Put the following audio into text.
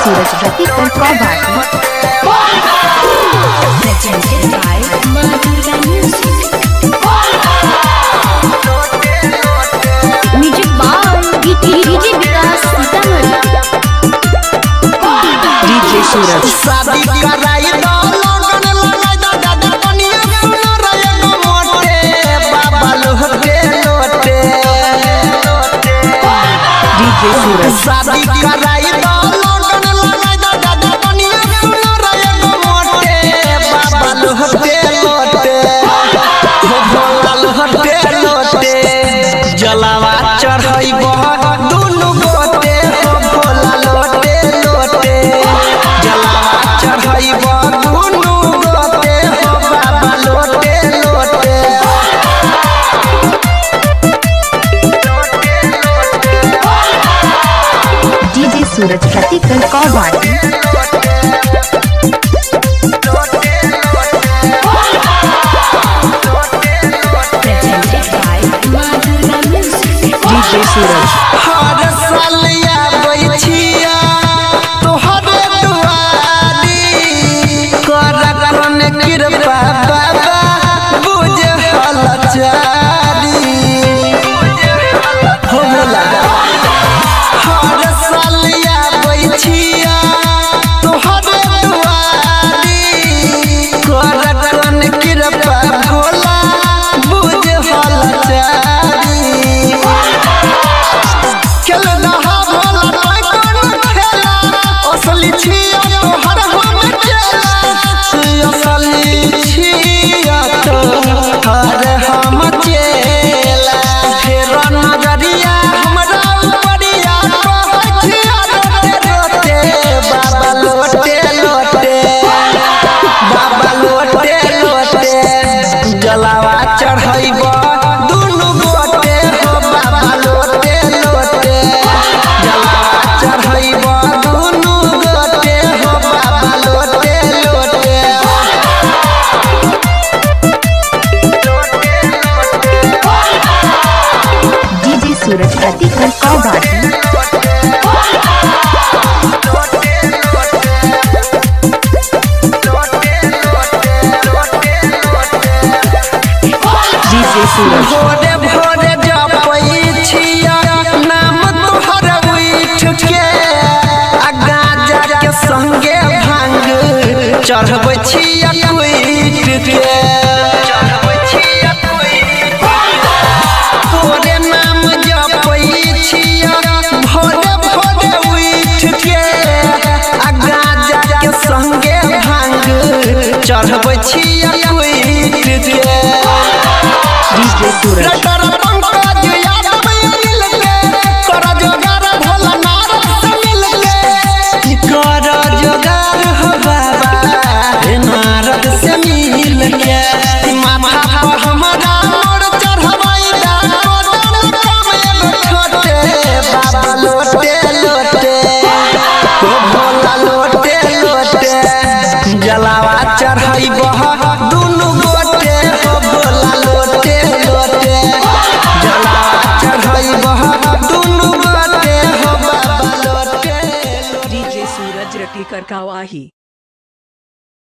Suraj Rati कौभाटी presented by Madura Music. Music by DJ Vikas Sitamarhi. DJ सूरज शादी कराई दो लगन लगाई दो दादा कनिया सुनो रे गो मोटे बाबा लोटे लोटे DJ सूरज शादी कराई दो लगन लगाई दो दादा कनिया सुनो रे गो मोटे बाबा लोटे लोटे हो भोला लोटे लोटे जलावा चढ़ाई बहुत दुनु गोटे हो भोला लोटे लोटे जलावा चढ़ाई बहुत दुनु गोटे हो बाबा लोटे लोटे DJ Suraj Rati कौभाटी presented by Madura Music. DJ सूरज हर साल आबै छिया तोहरे दुआरी कर कौन कृपा बाबा बुझ हलचारी हो भोला हर साल आबै छिया तोहरे दुआरी कर कौन कृपा भोला बुझ हलचारी खेल दहा भोला कोई कोन खेला असली छिया तोहर हम चला असली छिया तोहर हम चला फेर नजरिया हमरा उपरिया कहै छिया रोते रोते बाबा लोटे लोटे बाबा लोटे लोटे जलावा चढ़ैब दुनु गोटे हो बाबा लोटे लोटे जलावा चढ़ैब दुनु गोटे हो बाबा लोटे लोटे DJ सूरज रति कौभाटी DJ सूरज भोरे भोरे जपै छिया नाम तोहर उठ के आ गांजा के संगे भांग चढ़बै छिया कुइट के चढ़बै छिया कुइट तोरे नाम जपै छिया भोरे भोरे उठ के आ गांजा के संगे भांग चढ़बै छिया कुइट के DJ सूरज रटर पंकज यादव मिल के कर जोगार भोला नारद से मिल के कर जोगार हो बाबा हे नारद से मिल के माथा पर हमरा मोर चढ़बै दा कोदन कम एगो छोटे बाबा लोटे लोटे हो भोला लोटे लोटे जलावा चढ़ै बह दुनु गोटे हो भोला लोटे लोटे जलावा चढ़ै बह दुनु गोटे हो बाबा लोटे DJ सूरज रति करकावाही।